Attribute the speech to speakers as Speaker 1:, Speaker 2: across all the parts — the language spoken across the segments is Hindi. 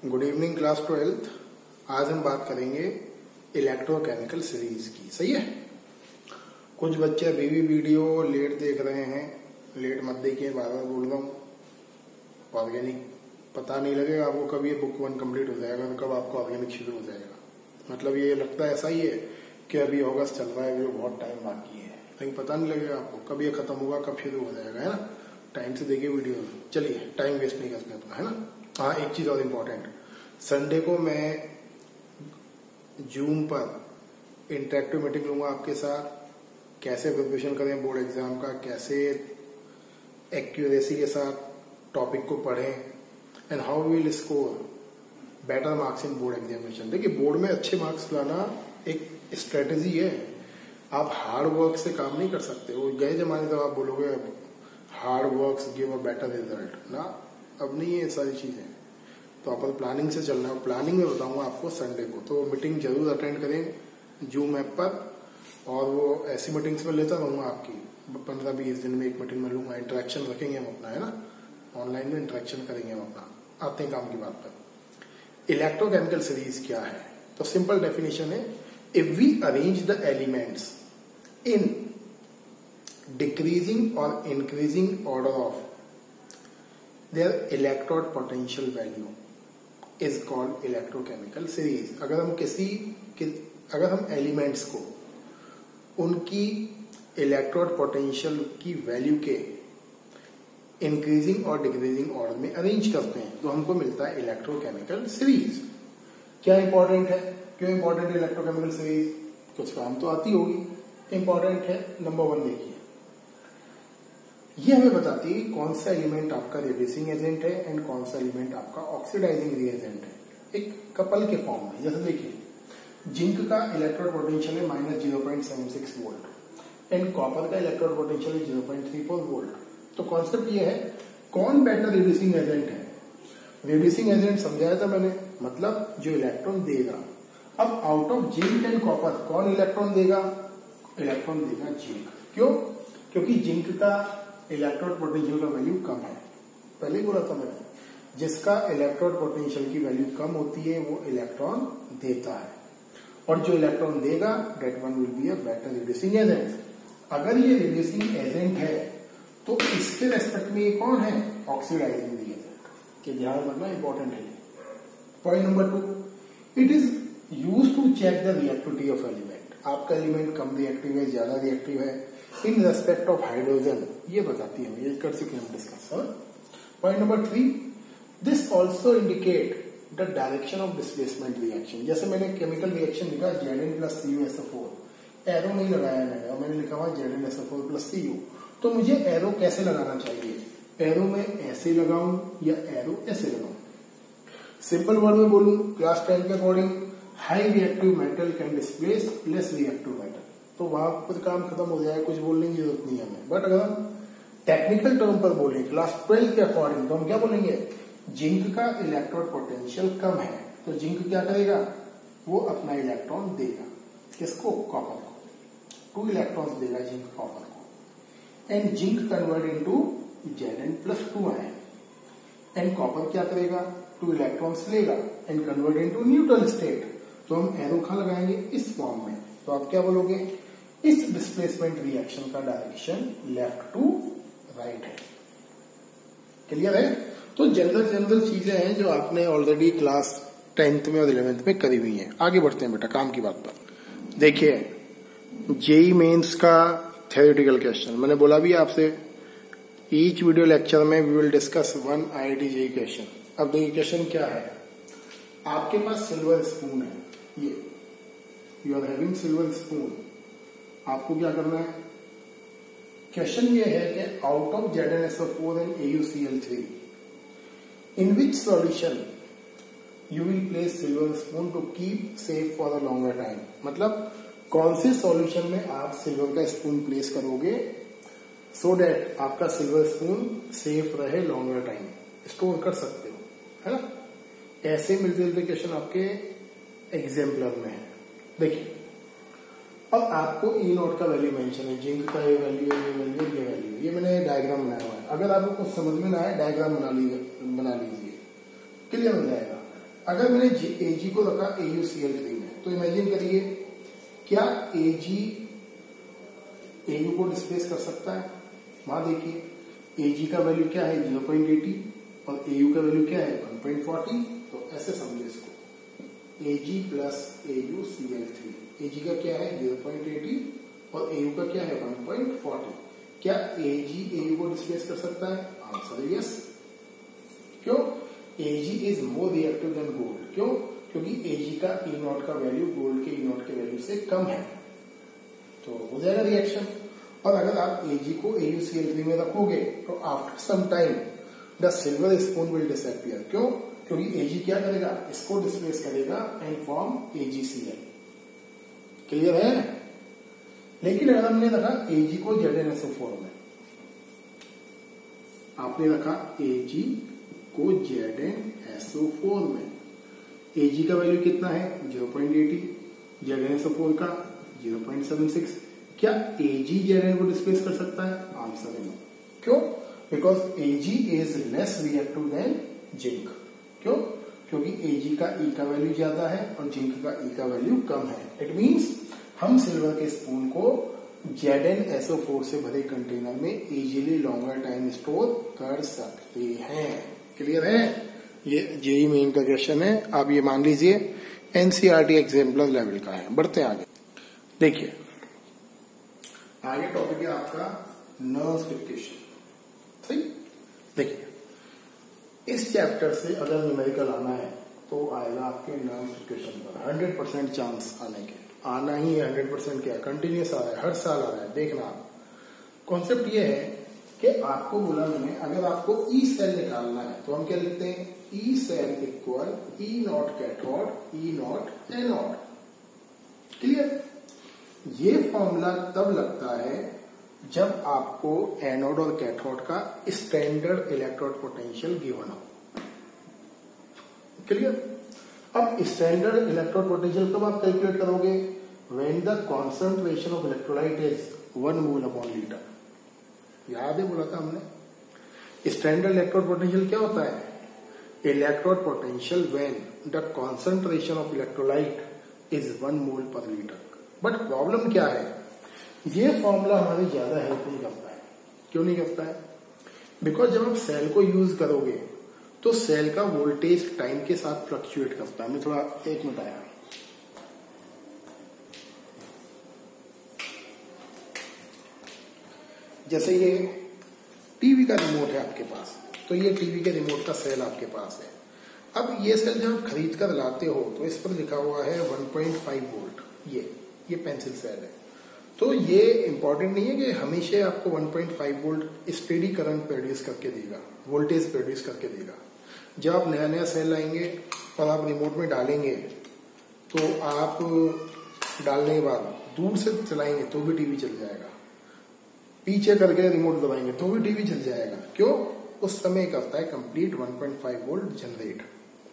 Speaker 1: Good evening class 12th। आज हम बात करेंगे इलेक्ट्रोकेमिकल सीरीज की। सही है। कुछ बच्चे अभी भी वीडियो लेट देख रहे हैं। लेट मत देखिए, बार बार बोल रहा हूँ। ऑर्गेनिक पता नहीं लगेगा आपको कब ये बुक 1 कंप्लीट हो जाएगा तो कब आपको ऑर्गेनिक शुरू हो जाएगा। मतलब ये लगता है ऐसा ही है कि अभी अगस्त चल रहा है, अभी बहुत टाइम बाकी है, लेकिन पता नहीं लगेगा आपको कब ये खत्म होगा, कब शुरू हो जाएगा। है ना। टाइम से देखिए वीडियो। चलिए, टाइम वेस्ट नहीं करते अपना। है ना। हाँ, एक चीज और इम्पोर्टेंट, संडे को मैं जूम पर इंटरेक्टिव मीटिंग लूंगा आपके साथ। कैसे प्रिपरेशन करें बोर्ड एग्जाम का, कैसे एक्यूरेसी के साथ टॉपिक को पढ़ें, and how will score better marks in board examination. देखिए, बोर्ड में अच्छे मार्क्स लाना एक स्ट्रेटेजी है। आप हार्ड वर्क से काम नहीं कर सकते। वो गए जमाने तक आप बोलोगे hard work give a better result ना, अब नहीं है सारी चीजें। तो अपन प्लानिंग से चलना है। प्लानिंग में बताऊंगा आपको संडे को, तो मीटिंग जरूर अटेंड करें जूम ऐप पर। और वो ऐसी मीटिंग्स में लेता रहूंगा आपकी, 15-20 दिन में एक मीटिंग में लूंगा। इंटरेक्शन रखेंगे हम अपना। है ना। ऑनलाइन में इंटरेक्शन करेंगे हम अपना। आते हैं काम की बात पर। इलेक्ट्रोकेमिकल सीरीज क्या है? तो सिंपल डेफिनेशन है, if we arrange the elements in decreasing और increasing order of their electrode potential value is called electrochemical series। अगर हम एलिमेंट्स को उनकी इलेक्ट्रोड पोटेंशियल की वैल्यू के इंक्रीजिंग और डिक्रीजिंग ऑर्डर में अरेंज करते हैं तो हमको मिलता है इलेक्ट्रोकेमिकल सीरीज। क्या इंपॉर्टेंट है? क्यों इंपॉर्टेंट है इलेक्ट्रोकेमिकल सीरीज? कुछ काम तो आती होगी। इंपॉर्टेंट है। नंबर 1 देखिए, ये हमें बताती है कौन सा एलिमेंट आपका रिड्यूसिंग एजेंट है एंड कौन सा एलिमेंट आपका ऑक्सीडाइजिंग रिएजेंट है, एक कपल के फॉर्म में। जैसे देखिए, जिंक का इलेक्ट्रोड पोटेंशियल है -0.76 वोल्ट एंड कॉपर का इलेक्ट्रोड पोटेंशियल है 0.34 वोल्ट। तो कॉन्सेप्ट ये है, कौन बेटर रिड्यूसिंग एजेंट है? रिड्यूसिंग एजेंट समझाया था मैंने, मतलब जो इलेक्ट्रॉन देगा। अब out of zinc and copper कौन इलेक्ट्रॉन देगा? इलेक्ट्रॉन देगा जिंक। क्यों? क्योंकि जिंक का इलेक्ट्रोड पोटेंशियल का वैल्यू कम है। पहले ही बोला था मैंने, जिसका इलेक्ट्रोड पोटेंशियल की वैल्यू कम होती है वो इलेक्ट्रॉन देता है, और जो इलेक्ट्रॉन देगा that one will be a better reducing agent. अगर ये रिड्यूसिंग एजेंट है तो इसके रेस्पेक्ट में ये कौन है? Oxidizing agent. के ध्यान रखना, इंपॉर्टेंट है। Point number 2, it is use to check the reactivity of element. आपका एलिमेंट कम रिएक्टिव है, ज्यादा रिएक्टिव है इन रेस्पेक्ट ऑफ हाइड्रोजन, ये बताती है। ये कर चुके हम discuss. Point number 3, this also indicate the direction of displacement reaction. जैसे मैंने केमिकल रिएक्शन लिखा Zn+CuSO4, एरो नहीं लगाया मैंने, और मैंने लिखा हुआ ZnSO4+Cu। तो मुझे एरो कैसे लगाना चाहिए? एरो में ऐसे लगाऊं या एरो ऐसे लगाऊं? सिंपल वर्ड में बोलूं, क्लास 10 के according, high reactive metal can displace less reactive metal. तो वहां कुछ काम खत्म हो जाए, कुछ बोलने की जरूरत नहीं है हमें। बट अगर हम टेक्निकल टर्म पर बोलें क्लास 12 के अकॉर्डिंग, तो हम क्या बोलेंगे? जिंक का इलेक्ट्रोड पोटेंशियल कम है तो जिंक क्या करेगा? वो अपना इलेक्ट्रॉन देगा। किसको? कॉपर को। 2 इलेक्ट्रॉन्स देगा जिंक कॉपर को, and zinc convert into Zn+2 ion, and copper क्या करेगा? 2 इलेक्ट्रॉन्स लेगा and convert into neutral state. तो हम एरो कहां लगाएंगे? इस फॉर्म में। तो आप क्या बोलोगे? इस डिस्प्लेसमेंट रिएक्शन का डायरेक्शन लेफ्ट टू राइट है। क्लियर है? तो जनरल चीजें हैं जो आपने ऑलरेडी क्लास 10th में और 11th में करी हुई हैं। आगे बढ़ते हैं बेटा काम की बात पर। देखिए, जेई मेंस का थ्योरेटिकल क्वेश्चन मैंने बोला भी आपसे, ईच वीडियो लेक्चर में we will discuss 1 IIT JEE question. अब देखिए क्वेश्चन क्या है। आपके पास सिल्वर स्पून है, ये you are having silver spoon. आपको क्या करना है? क्वेश्चन ये है कि out of ZnSO4 and AuCl3 in which solution you will place silver spoon to keep safe for a longer time. मतलब कौन से सॉल्यूशन में आप सिल्वर का स्पून प्लेस करोगे सो दैट आपका सिल्वर स्पून सेफ रहे, लॉन्गर टाइम स्टोर कर सकते हो। है ना। ऐसे मिलते जुलते क्वेश्चन आपके एग्जाम्पलर में है। देखिए, अब आपको E नोट का वैल्यू मेंशन है, जिंक का ये वैल्यू है, ये वैल्यू, ये वैल्यू। ये मैंने डायग्राम बनाया हुआ है। अगर आपको कुछ समझ में ना आए, डायग्राम बना लीजिए, क्लियर हो जाएगा। अगर मैंने Ag को रखा AuCl3 में, तो इमेजिन करिए क्या Ag Au को डिस्प्लेस कर सकता है? वहां देखिए Ag का वैल्यू क्या है 0.80 और Au का वैल्यू क्या है 1.40। तो ऐसे समझिए इसको, Ag प्लस AuCl3, Ag का क्या है 0.80 और Au का क्या है 1.40। क्या Ag Au को डिस्प्लेस कर सकता है? Answer yes. क्यों? Ag is more reactive than gold. क्यों? क्योंकि Ag का E0 का वैल्यू गोल्ड के E0 के वैल्यू से कम है, तो हो जाएगा रिएक्शन। और अगर आप Ag को AuCl3 में रखोगे तो after some time the silver spoon will disappear. क्यों? क्योंकि Ag क्या करेगा, इसको डिस्प्लेस करेगा एंड फॉर्म AgCl। क्लियर है? लेकिन अगर हमने रखा Ag को ZnSO4 में, आपने रखा Ag को ZnSO4 में, Ag का वैल्यू कितना है 0.80, ZnSO4 का 0.76। क्या Ag Zn को डिस्प्लेस कर सकता है? आंसर है नो। क्यों? Because Ag is less reactive than zinc. क्यों? क्योंकि Ag का E का वैल्यू ज्यादा है और जिंक का E का वैल्यू कम है। इट मीन्स हम सिल्वर के स्पून को ZnSO4 से भरे कंटेनर में इजीली लॉन्गर टाइम स्टोर कर सकते हैं। क्लियर है? ये जेईई मेन का क्वेश्चन है, आप ये मान लीजिए एनसीईआरटी एग्जाम्पलर लेवल का है। बढ़ते हैं आगे। देखिए आगे टॉपिक है आपका नर्सिफिकेशन। सही, देखिए इस चैप्टर से अगर न्यूमेरिकल आना है तो आएगा आपके नर्सिफिकेशन पर 100% चांस आने के। आना ही 100% क्या, कंटिन्यूस आ रहा है, हर साल आ रहा है। देखना आप, कॉन्सेप्ट ये है कि आपको बोला मैंने अगर आपको ई सेल निकालना है तो हम क्या लिखते हैं, E cell equal E0 cathode E0 anode. Clear? ये फॉर्मूला तब लगता है जब आपको एनोड और कैथोड का स्टैंडर्ड इलेक्ट्रोड पोटेंशियल गिवन हो। क्लियर? अब स्टैंडर्ड इलेक्ट्रोड पोटेंशियल कब आप कैलकुलेट करोगे, when the concentration of electrolyte is 1 mole upon litre. याद है बोला था हमने, स्टैंडर्ड इलेक्ट्रोड पोटेंशियल क्या होता है, electrode potential when the concentration of electrolyte is 1 मोल पर लीटर। बट प्रॉब्लम क्या है, ये फॉर्मूला हमारी ज्यादा हेल्प नहीं करता है। क्यों नहीं करता है? बिकॉज जब आप सेल को यूज करोगे तो सेल का वोल्टेज टाइम के साथ फ्लक्चुएट करता है। मैं थोड़ा 1 मिनट आया। जैसे ये टीवी का रिमोट है आपके पास, तो ये टीवी के रिमोट का सेल आपके पास है। अब ये सेल जब आप खरीद कर लाते हो तो इस पर लिखा हुआ है 1.5 वोल्ट। ये पेंसिल सेल है। तो ये इंपॉर्टेंट नहीं है कि हमेशा आपको 1.5 वोल्ट स्टेडी करंट प्रोड्यूस करके देगा, वोल्टेज प्रोड्यूस करके देगा। जब आप नया नया सेल लाएंगे और आप रिमोट में डालेंगे तो आप डालने के बाद दूर से चलाएंगे तो भी टीवी चल जाएगा, पीछे करके रिमोट दबाएंगे तो भी टीवी चल जाएगा। क्यों? उस समय करता है कंप्लीट 1.5 वोल्ट जनरेट।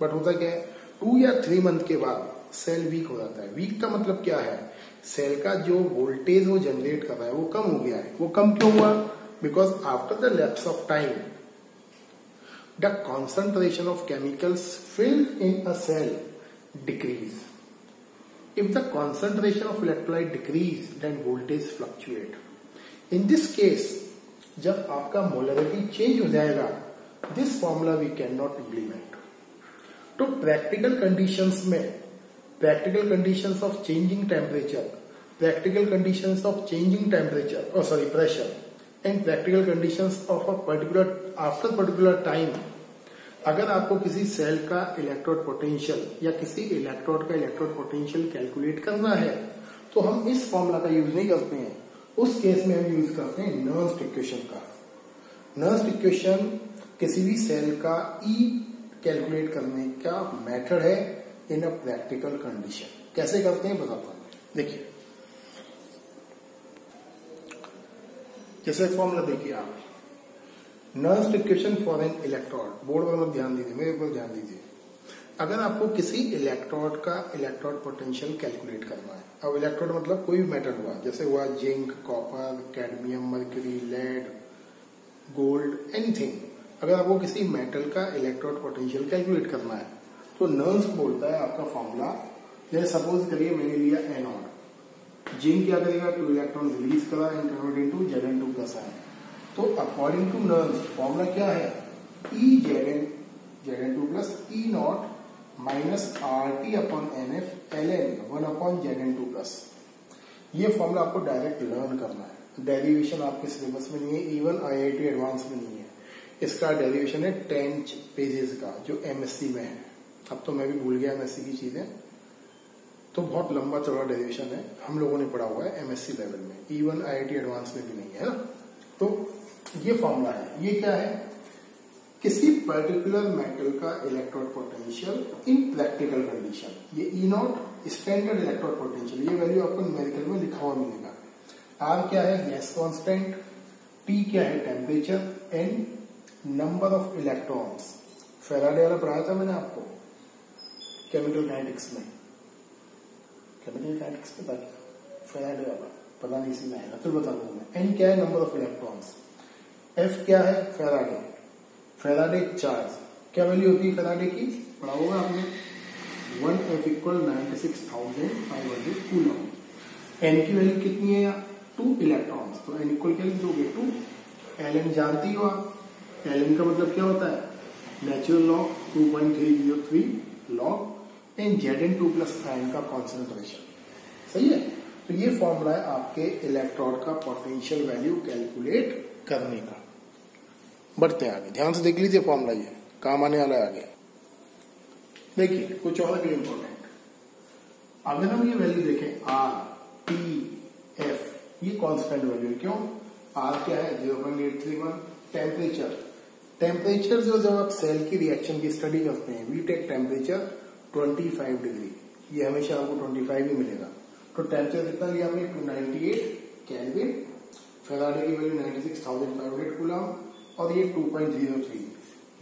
Speaker 1: बट होता क्या है, 2 या 3 मंथ के बाद सेल वीक हो जाता है। वीक का मतलब क्या है, सेल का जो वोल्टेज वो जनरेट कर रहा है वो कम हो गया है। वो कम क्यों हुआ? Because after the lapse of time the concentration of chemicals filled in a cell decrease. If the concentration of electrolyte decrease, then voltage fluctuate. In this case, जब आपका मोलरिटी चेंज हो जाएगा, this formula we cannot implement. तो practical conditions में, practical conditions of changing temperature, practical conditions of changing temperature, pressure, and practical conditions of a particular after particular time, अगर आपको किसी सेल का इलेक्ट्रोड पोटेंशियल या किसी इलेक्ट्रोड का इलेक्ट्रोड पोटेंशियल कैलकुलेट करना है तो हम इस फॉर्मूला का यूज नहीं करते हैं। उस केस में हम यूज करते हैं नर्स्ट इक्वेशन का। नर्स्ट इक्वेशन किसी भी सेल का ई कैलकुलेट करने का मेथड है इन अ प्रैक्टिकल कंडीशन। कैसे करते हैं बताता हूं। देखिए जैसे फॉर्मूला देखिए आप, Nernst equation for an electrode. Board पर मत ध्यान दीजिए, मेरे ऊपर ध्यान दीजिए। अगर आपको किसी इलेक्ट्रोड का इलेक्ट्रोड पोटेंशियल कैलकुलेट करना है, अब इलेक्ट्रोड मतलब कोई भी मेटल हुआ, जैसे हुआ zinc, copper, cadmium, mercury, lead, gold, anything. अगर आपको किसी मेटल का इलेक्ट्रोड पोटेंशियल कैलकुलेट करना है तो नर्न्स बोलता है आपका फॉर्मूला, जैसे सपोज करिए मैंने लिया एन ऑन, जिंक क्या करेगा 2 इलेक्ट्रॉन रिलीज करा and convert into Zn2 plus ion. तो अकॉर्डिंग टू नर्न्स फॉर्मूला क्या है, ई Zn2 plus E not minus RT upon NF ln 1 upon Zn2 plus. ये फॉर्मूला आपको डायरेक्ट लर्न करना है, डेरिवेशन आपके सिलेबस में नहीं है, इवन IIT एडवांस में नहीं है। इसका डेरिवेशन है 10 पेजेस का जो MSc में है। अब तो मैं भी भूल गया MSc की चीजें, तो बहुत लंबा चौड़ा डेरिवेशन है, हम लोगों ने पढ़ा हुआ है MSc लेवल में, इवन IIT एडवांस में भी नहीं है ना। तो ये फॉर्मूला है, ये क्या है, किसी पर्टिकुलर मेटल का electrode potential in practical condition. ये ई नॉट स्टैंडर्ड इलेक्ट्रोड पोटेंशियल, ये वैल्यू आपको न्यूमेरिकल में लिखा हुआ मिलेगा। आर क्या है, गैस कांस्टेंट, टी क्या है, temperature, N number of electrons. Faraday वाला पढ़ाया था मैंने आपको केमिकल काइनेटिक्स में, केमिकल काइनेटिक्स पता क्या, फैराडे वाला पता नहीं, इसी में आएगा तो बता दूंगा मैं। एन क्या है, नंबर ऑफ इलेक्ट्रॉन्स। एफ क्या है, फैराडे, फैराडे चार्ज, क्या वैल्यू होती है फैराडे की, पढ़ा होगा आपने, 1F इक्वल 96,500 कूलम। एन की वैल्यू कितनी है, 2 इलेक्ट्रॉन्स, तो एन इक्वल क्या लिख दोगे 2। एलएन जानती हो आप, एलएन का मतलब क्या होता है, natural log 2.303 log N Zn2 plus ion का कॉन्सेंट्रेशन। सही है, तो ये फॉर्मूला है आपके इलेक्ट्रोड का पोटेंशियल वैल्यू कैलकुलेट करने का। बढ़ते हैं आगे, ध्यान से देख लीजिए फॉर्मूला, ये काम आने वाला है आगे। देखिए कुछ और भी इंपॉर्टेंट, अगर हम ये वैल्यू देखें आर टी एफ, ये कांस्टेंट वैल्यू है, क्यों, आर क्या है 0.831, टेम्परेचर, टेम्परेचर जो जब आप सेल की रिएक्शन की स्टडी करते हैं, वी टेक टेम्परेचर 25 डिग्री, ये हमेशा आपको 25 ही मिलेगा। तो टेम्परेचर कितना लिया हमने 298 केल्विन, फैराडे की वैल्यू 96,500 कूलम, और ये 2.03,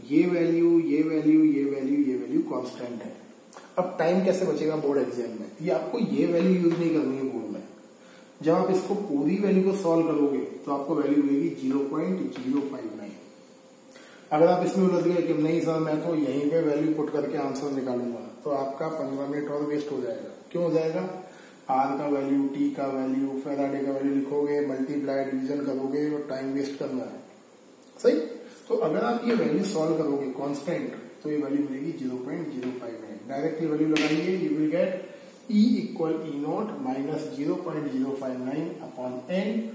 Speaker 1: ये वैल्यू ये वैल्यू ये वैल्यू ये वैल्यू कांस्टेंट है। अब टाइम कैसे बचेगा बोर्ड एग्जाम में, ये आपको ये वैल्यू यूज नहीं करनी है बोर्ड में। जब आप इसको पूरी वैल्यू को सॉल्व करोगे तो आपको वैल्यू मिलेगी 0.059। अगर आप इसमें उलझ गए कि नहीं सर मैं तो यहीं पे वैल्यू पुट करके आंसर निकालूंगा, तो आपका 15 मिनट और वेस्ट हो जाएगा। क्यों हो जाएगा, आर का वैल्यू, टी का वैल्यू, फैराडे का वैल्यू लिखोगे, मल्टीप्लाई डिवीजन करोगे और टाइम वेस्ट करना है। सही, तो अगर आप ये वैल्यू सॉल्व करोगे कांस्टेंट, तो ये वैल्यू मिलेगी 0.059। डायरेक्टली वैल्यू लगाइए, you will get E equal E not minus 0.059 upon N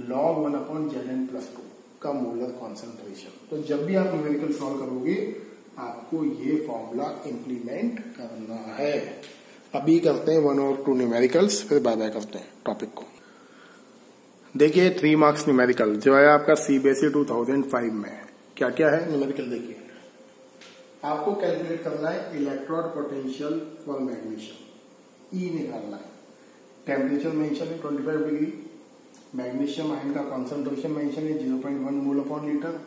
Speaker 1: log 1 upon Zn plus 2 का मोलर कॉन्सेंट्रेशन। तो जब भी आप न्यूमेरिकल सॉल्व करोगे आपको ये फॉर्मूला इंप्लीमेंट करना है। अभी करते हैं 1 और 2 न्यूमेरिकल्स, फिर बाय बाय करते हैं टॉपिक को। देखिए 3 मार्क्स न्यूमेरिकल जो है आपका CBSE 2005 में, क्या क्या है न्यूमेरिकल देखिए। आपको कैलकुलेट करना है इलेक्ट्रोड पोटेंशियल फॉर मैग्नीशियम, ई निकालना है, टेम्परेचर मेंशन है 25 डिग्री, मैग्नीशियम आयन का कॉन्सेंट्रेशन मेंशन है 0.1 मोल upon litre,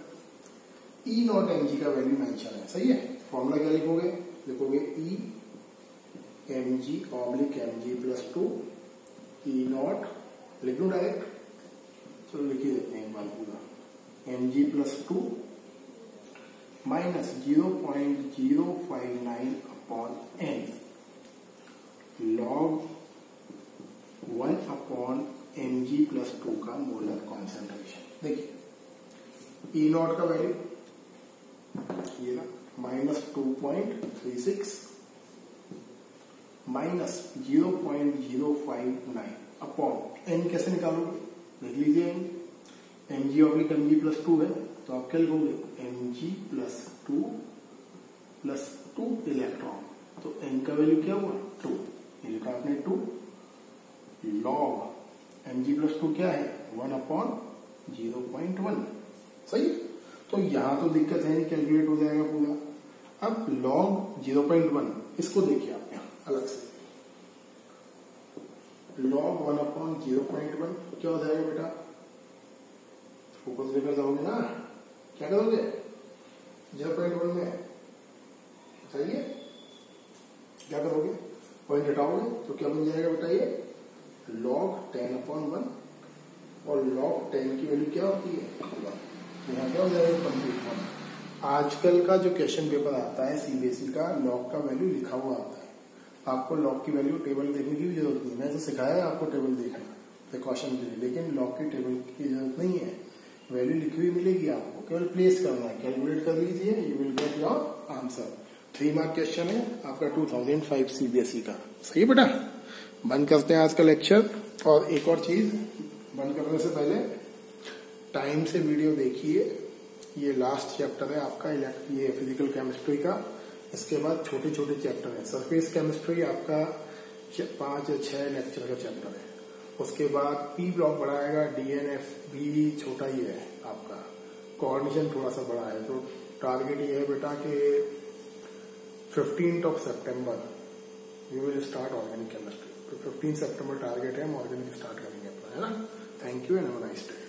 Speaker 1: E not mg का वैल्यू मेंशन है। सही है, फॉर्मूला क्या लिखोगे, लिखोगे ई mg oblique mg plus 2 E not, लिख लो डायरेक्ट, चलो लिख ही देते हैं एक बार पूरा, mg plus 2 minus 0.059 upon N log 1 upon mg plus 2 का मोलर कॉन्सेंट्रेशन। देखिए ई नॉट का वैल्यू ये ना माइनस 2.36 माइनस 0.059 अपॉन एन कैसे निकालोगे, लिख लीजिए mg ऑब्लिक mg प्लस 2 है, तो आप क्या लिखोगे mg प्लस 2 प्लस 2 इलेक्ट्रॉन, तो n का वैल्यू क्या हुआ 2, ये लिखा आपने 2 लॉग mg प्लस 2 क्या है 1 अपॉन 0.1। सही, तो यहां तो दिक्कत है नहीं, कैलकुलेट हो जाएगा पूरा। अब लॉग 0.1 इसको देखिए आप यहां अलग से, लॉग 1 अपॉन 0.1 क्या हो जाएगा बेटा, फोकस लेकर जाओगे ना, क्या करोगे 0.1 में बताइए क्या करोगे, पॉइंट हटाओगे तो क्या बन जाएगा बेटा, ये लॉग 10 अपॉन 1 और लॉग 10 की वैल्यू क्या होती है, तो यहाँ क्या हो जाएगा 21। आजकल का जो क्वेश्चन पेपर आता है सीबीएसई का, लॉग का वैल्यू लिखा हुआ आता है। आपको लॉग की वैल्यू टेबल देखने की भी जरूरत नहीं है। मैं तो सिखाया है आपको टेबल देखना प्रिकॉशन के लिए, लेकिन लॉग की टेबल की जरूरत नहीं है। वैल्यू लिखी हुई मिलेगी, आपको केवल प्लेस करना है, कैलकुलेट कर लीजिए, you will get your answer. 3 mark question है आपका 2005 सीबीएसई का। सही बेटा, बंद करते हैं आज का लेक्चर। और एक और चीज, बंद करने से पहले टाइम से वीडियो देखिए। ये लास्ट चैप्टर है आपका ये फिजिकल केमिस्ट्री का। इसके बाद छोटे छोटे चैप्टर है। सरफेस केमिस्ट्री आपका 5 या 6 लेक्चर का चैप्टर है। उसके बाद पी ब्लॉक बड़ा आएगा, डीएनएफ भी छोटा ही है आपका, कोऑर्डिनेशन थोड़ा सा बड़ा है। तो टारगेट ये है बेटा कि 15 सितंबर we will start organic chemistry. तो 15 सितंबर टारगेट है, हम ऑर्गेनिक स्टार्ट करेंगे अपना, है ना। Thank you and have a nice day.